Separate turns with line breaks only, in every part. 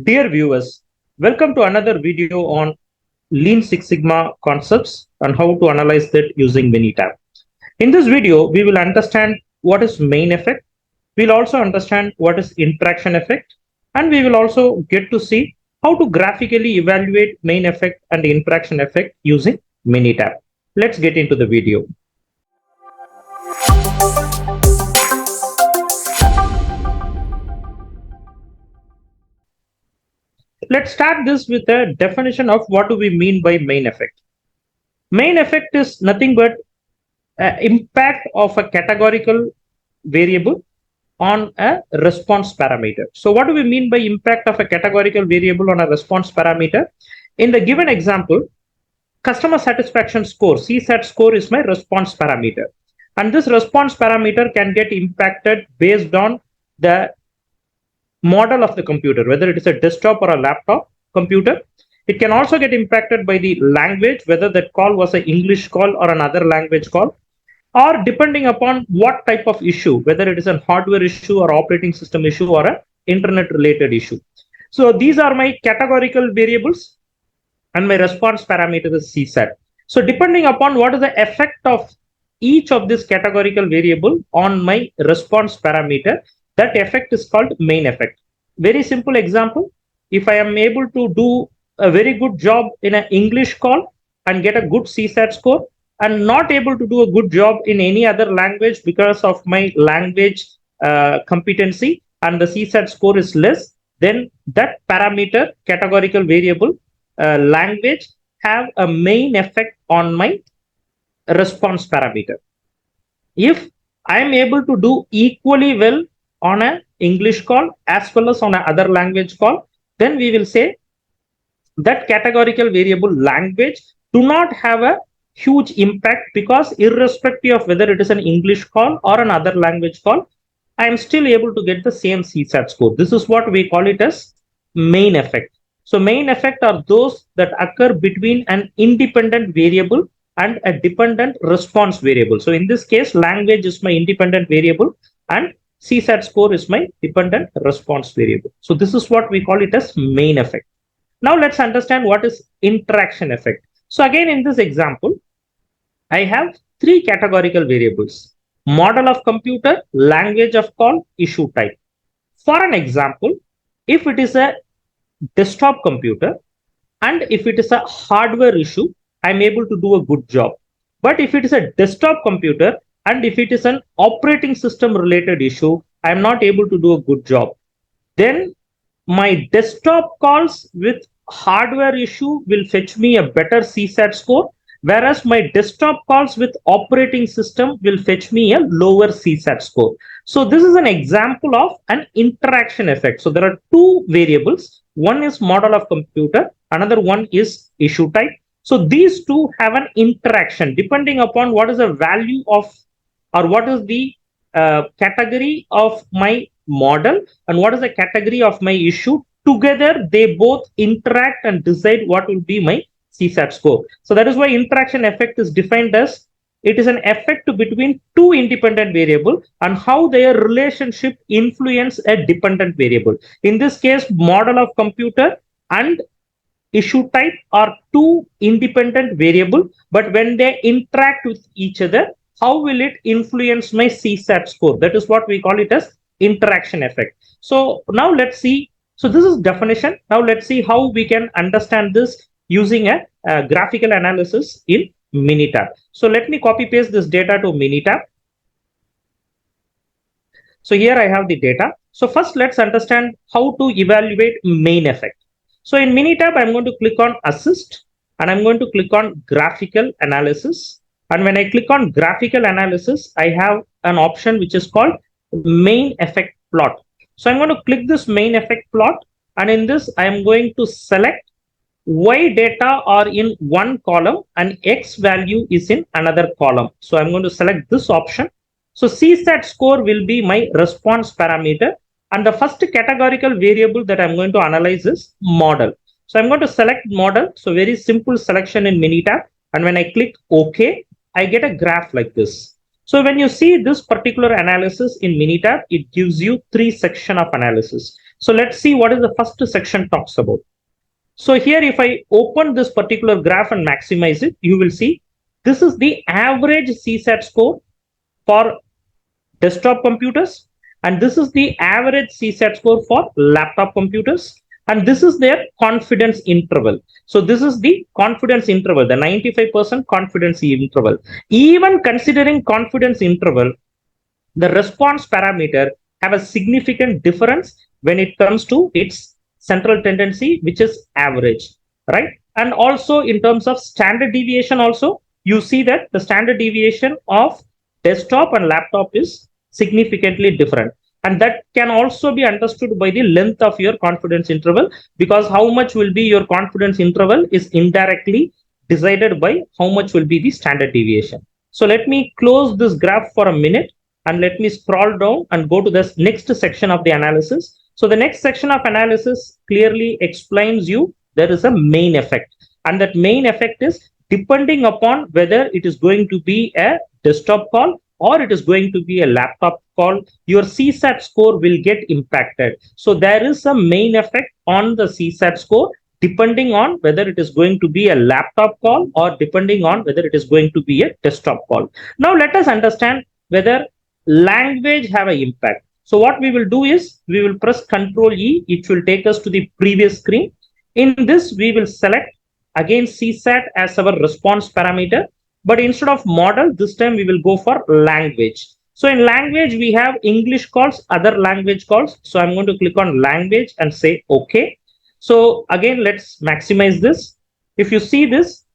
Dear viewers, welcome to another video on Lean Six Sigma concepts and how to analyze that using Minitab. In this video, we will understand what is main effect. We'll also understand what is interaction effect, and we will also get to see how to graphically evaluate main effect and interaction effect using Minitab. Let's get into the video. Let's start this with a definition of what do we mean by main effect. Main effect is nothing but impact of a categorical variable on a response parameter. So what do we mean by impact of a categorical variable on a response parameter? In the given example, customer satisfaction score, CSAT score, is my response parameter. And this response parameter can get impacted based on the model of the computer, whether it is a desktop or a laptop computer. It can also get impacted by the language, whether that call was an English call or another language call, or depending upon what type of issue, whether it is a hardware issue or operating system issue or an internet related issue. So these are my categorical variables and my response parameter is CSAT. So depending upon what is the effect of each of this categorical variable on my response parameter, that effect is called main effect. Very simple example. If I am able to do a very good job in an English call and get a good CSAT score, and not able to do a good job in any other language because of my language competency and the CSAT score is less, then that parameter, categorical variable, language, have a main effect on my response parameter. If I am able to do equally well on an English call as well as on another language call, then we will say that categorical variable language do not have a huge impact, because irrespective of whether it is an English call or another language call, I am still able to get the same CSAT score. This is what we call it as main effect. So main effect are those that occur between an independent variable and a dependent response variable. So in this case, language is my independent variable and CSAT score is my dependent response variable. So this is what we call it as main effect. Now let's understand what is interaction effect. So again, in this example, I have three categorical variables: model of computer, language of call, issue type. For an example, if it is a desktop computer and if it is a hardware issue, I'm able to do a good job. But if it is a desktop computer and if it is an operating system related issue, I'm not able to do a good job. Then my desktop calls with hardware issue will fetch me a better CSAT score, whereas my desktop calls with operating system will fetch me a lower CSAT score. So this is an example of an interaction effect. So there are two variables. One is model of computer, another one is issue type. So these two have an interaction depending upon what is the value of, or what is the category of my model and what is the category of my issue. Together, they both interact and decide what will be my CSAT score. So that is why interaction effect is defined as it is an effect between two independent variables and how their relationship influence a dependent variable. In this case, model of computer and issue type are two independent variables, but when they interact with each other, how will it influence my CSAT score? That is what we call it as interaction effect. So now let's see. So this is definition. Now let's see how we can understand this using a graphical analysis in Minitab. So let me copy paste this data to Minitab. So here I have the data. So first let's understand how to evaluate main effect. So in Minitab, I'm going to click on assist and I'm going to click on graphical analysis. And when I click on graphical analysis, I have an option which is called main effect plot. So I'm going to click this main effect plot, and in this I am going to select Y data are in one column and X value is in another column. So I'm going to select this option. So CSAT score will be my response parameter, and the first categorical variable that I'm going to analyze is model. So I'm going to select model. So very simple selection in Minitab, and when I click OK, I get a graph like this. So when you see this particular analysis in Minitab, it gives you 3 section of analysis. So let's see what is the first section talks about. So here, if I open this particular graph and maximize it, you will see this is the average CSAT score for desktop computers, and this is the average CSAT score for laptop computers, and this is their confidence interval. So this is the confidence interval, the 95% confidence interval. Even considering confidence interval, the response parameter have a significant difference when it comes to its central tendency, which is average, right? And also in terms of standard deviation also, you see that the standard deviation of desktop and laptop is significantly different. And that can also be understood by the length of your confidence interval, because how much will be your confidence interval is indirectly decided by how much will be the standard deviation. So let me close this graph for a minute and let me scroll down and go to the next section of the analysis. So the next section of analysis clearly explains you there is a main effect, and that main effect is depending upon whether it is going to be a desktop call or it is going to be a laptop call, your CSAT score will get impacted. So there is a main effect on the CSAT score depending on whether it is going to be a laptop call or depending on whether it is going to be a desktop call. Now let us understand whether language have an impact. So what we will do is we will press Control E. It will take us to the previous screen. In this, we will select again CSAT as our response parameter. But instead of model, this time we will go for language. So in language, we have English calls, other language calls. So I'm going to click on language and say OK. So again, let's maximize this. If you see this,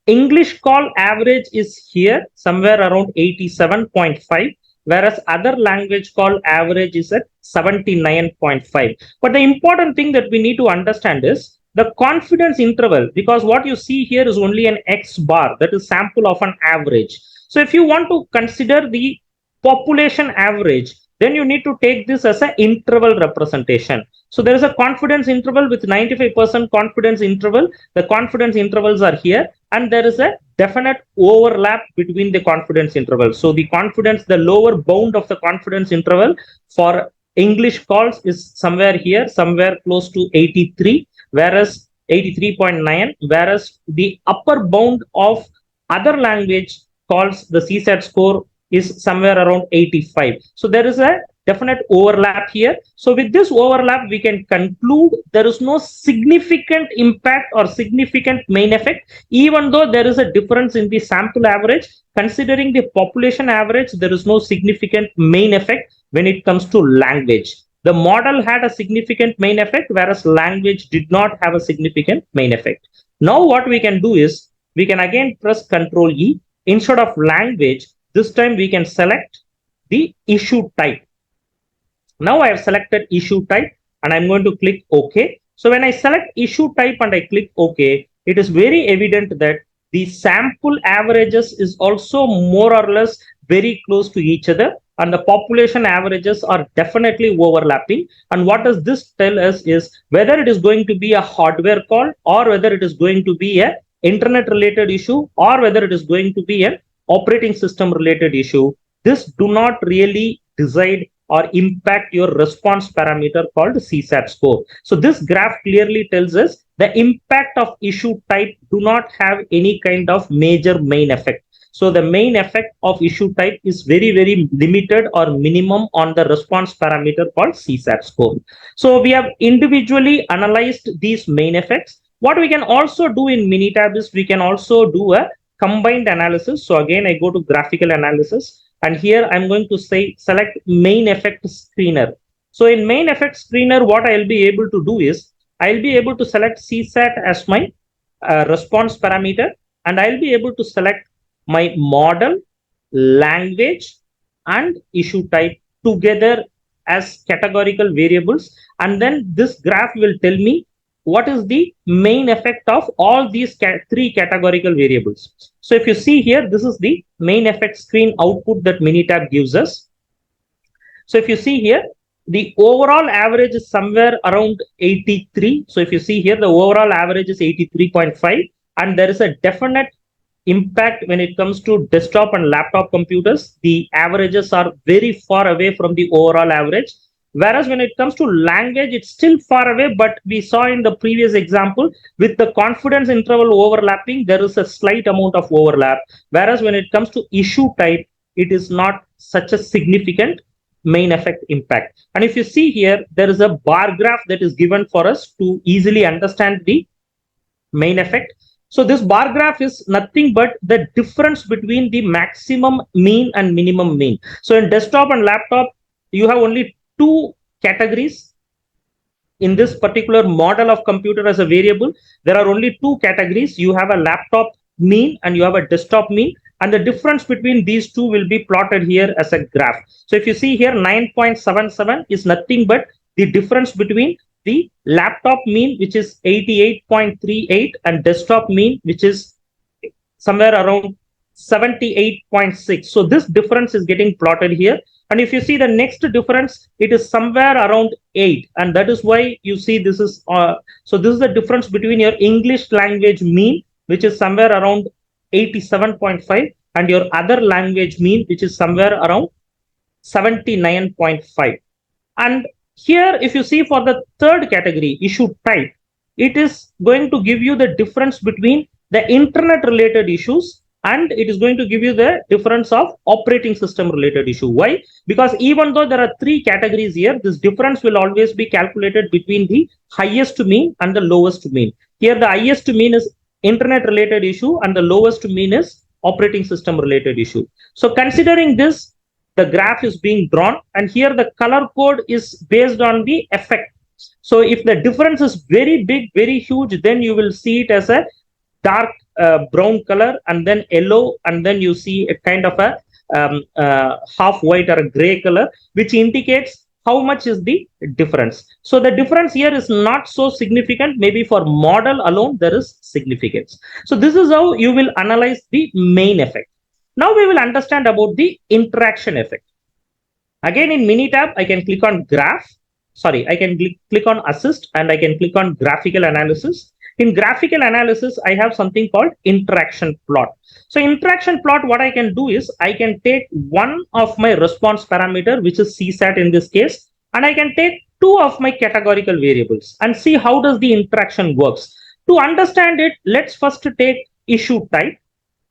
English call average is here somewhere around 87.5, whereas other language call average is at 79.5. But the important thing that we need to understand is the confidence interval, because what you see here is only an X bar, that is sample of an average. So if you want to consider the population average, then you need to take this as an interval representation. So there is a confidence interval with 95% confidence interval. The confidence intervals are here, and there is a definite overlap between the confidence intervals. So the confidence, the lower bound of the confidence interval for English calls is somewhere here, somewhere close to 83, whereas 83.9, whereas the upper bound of other language calls, the CSAT score is somewhere around 85. So there is a definite overlap here. So with this overlap, we can conclude there is no significant impact or significant main effect, even though there is a difference in the sample average. Considering the population average, there is no significant main effect when it comes to language. The model had a significant main effect, whereas language did not have a significant main effect. Now what we can do is we can again press Control E. Instead of language, this time we can select the issue type. Now I have selected issue type and I'm going to click OK. So when I select issue type and I click OK, it is very evident that the sample averages is also more or less very close to each other, and the population averages are definitely overlapping. And what does this tell us is whether it is going to be a hardware call or whether it is going to be a internet related issue or whether it is going to be an operating system related issue. This do not really decide or impact your response parameter called CSAT score. So this graph clearly tells us the impact of issue type do not have any kind of major main effect. So the main effect of issue type is very, very limited or minimum on the response parameter called CSAT score. So we have individually analyzed these main effects. What we can also do in Minitab is we can also do a combined analysis. So again, I go to graphical analysis. And here I'm going to say select main effect screener. So in main effect screener, what I'll be able to do is I'll be able to select CSAT as my response parameter, and I'll be able to select my model, language, and issue type together as categorical variables. And then this graph will tell me what is the main effect of all these three categorical variables. So if you see here, this is the main effect screen output that Minitab gives us. So if you see here, the overall average is somewhere around 83. So if you see here, the overall average is 83.5, and there is a definite impact when it comes to desktop and laptop computers, the averages are very far away from the overall average. Whereas when it comes to language, it's still far away, but we saw in the previous example with the confidence interval overlapping, there is a slight amount of overlap. Whereas when it comes to issue type, it is not such a significant main effect impact. And if you see here, there is a bar graph that is given for us to easily understand the main effect. So this bar graph is nothing but the difference between the maximum mean and minimum mean. So in desktop and laptop, you have only two categories. In this particular model of computer as a variable, there are only two categories. You have a laptop mean and you have a desktop mean. And the difference between these two will be plotted here as a graph. So if you see here, 9.77 is nothing but the difference between the laptop mean, which is 88.38, and desktop mean, which is somewhere around 78.6. So this difference is getting plotted here. And if you see the next difference, it is somewhere around 8. And that is why you see this is, so this is the difference between your English language mean, which is somewhere around 87.5, and your other language mean, which is somewhere around 79.5. And here, if you see for the third category, issue type, it is going to give you the difference between the internet related issues, and it is going to give you the difference of operating system related issue. Why? Because even though there are three categories here, this difference will always be calculated between the highest mean and the lowest mean. Here, the highest mean is internet related issue and the lowest mean is operating system related issue. So considering this, the graph is being drawn, and here the color code is based on the effect. So if the difference is very big, very huge, then you will see it as a dark brown color, and then yellow, and then you see a kind of a half white or a gray color, which indicates how much is the difference. So the difference here is not so significant. Maybe for model alone, there is significance. So this is how you will analyze the main effect. Now we will understand about the interaction effect. Again, in Minitab, I can click on graph. Sorry, I can click on assist, and I can click on graphical analysis. In graphical analysis, I have something called interaction plot. So interaction plot, what I can do is I can take one of my response parameter, which is CSAT in this case, and I can take two of my categorical variables and see how does the interaction works. To understand it, let's first take issue type,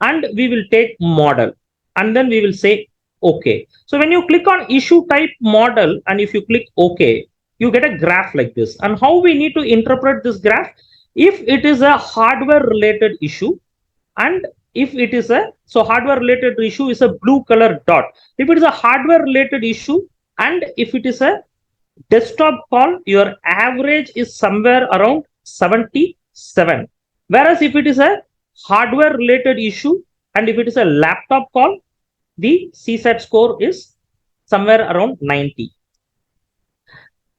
and we will take model, and then we will say OK. So when you click on issue type model, and if you click OK, you get a graph like this. And how we need to interpret this graph? If it is a hardware related issue, and if it is a, so hardware related issue is a blue color dot. If it is a hardware related issue, and if it is a desktop call, your average is somewhere around 77. Whereas if it is a hardware related issue, and if it is a laptop call, the CSAT score is somewhere around 90.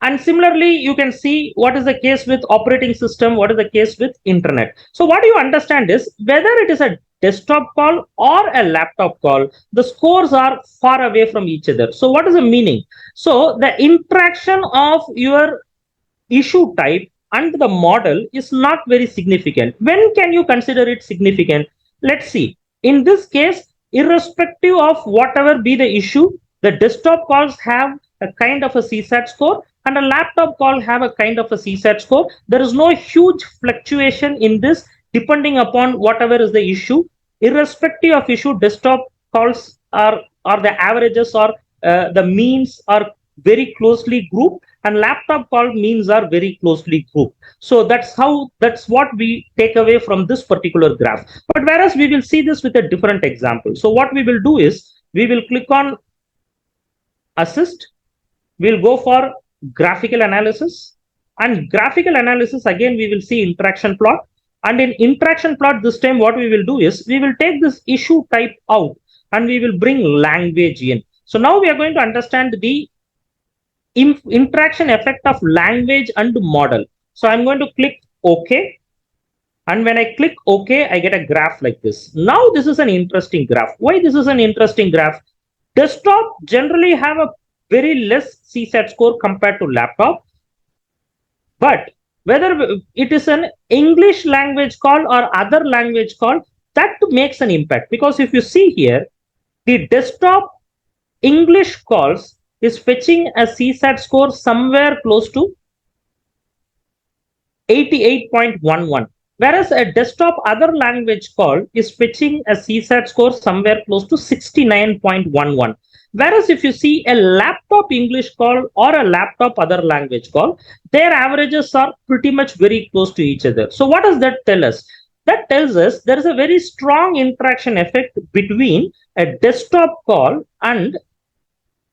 And similarly, you can see what is the case with operating system, what is the case with internet. So what you understand is whether it is a desktop call or a laptop call, the scores are far away from each other. So what is the meaning? So the interaction of your issue type and the model is not very significant. When can you consider it significant? Let's see. In this case, irrespective of whatever be the issue, the desktop calls have a kind of a CSAT score, and a laptop call have a kind of a CSAT score. There is no huge fluctuation in this depending upon whatever is the issue. Irrespective of issue, desktop calls are the averages, or the means are very closely grouped, and laptop call means are very closely grouped. So that's what we take away from this particular graph. But whereas we will see this with a different example. So what we will do is we will click on assist. We'll go for graphical analysis, and graphical analysis, again we will see interaction plot. And in interaction plot, this time what we will do is we will take this issue type out, and we will bring language in. So now we are going to understand the interaction effect of language and model. So I'm going to click OK, and when I click OK, I get a graph like this. Now this is an interesting graph. Why this is an interesting graph? Desktop generally have a very less CSAT score compared to laptop. But whether it is an English language call or other language call, that makes an impact, because if you see here, the desktop English calls is fetching a CSAT score somewhere close to 88.11, whereas a desktop other language call is fetching a CSAT score somewhere close to 69.11. Whereas if you see a laptop English call or a laptop other language call, their averages are pretty much very close to each other. So what does that tell us? That tells us there is a very strong interaction effect between a desktop call and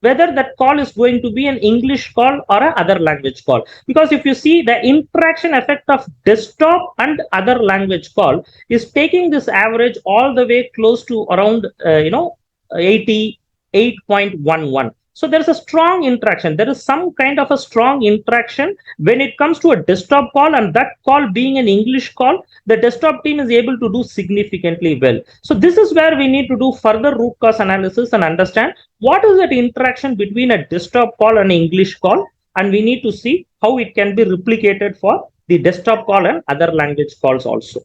whether that call is going to be an English call or a other language call. Because if you see, the interaction effect of desktop and other language call is taking this average all the way close to around 88.11. So there is a strong interaction. There is some kind of a strong interaction when it comes to a desktop call, and that call being an English call, the desktop team is able to do significantly well. So this is where we need to do further root cause analysis and understand what is that interaction between a desktop call and English call, and we need to see how it can be replicated for the desktop call and other language calls also.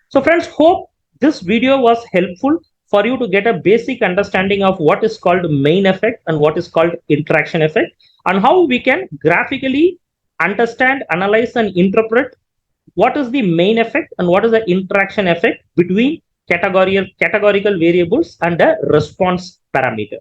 So friends, hope this video was helpful for you to get a basic understanding of what is called main effect and what is called interaction effect, and how we can graphically understand, analyze, and interpret what is the main effect and what is the interaction effect between categorical variables and a response parameter.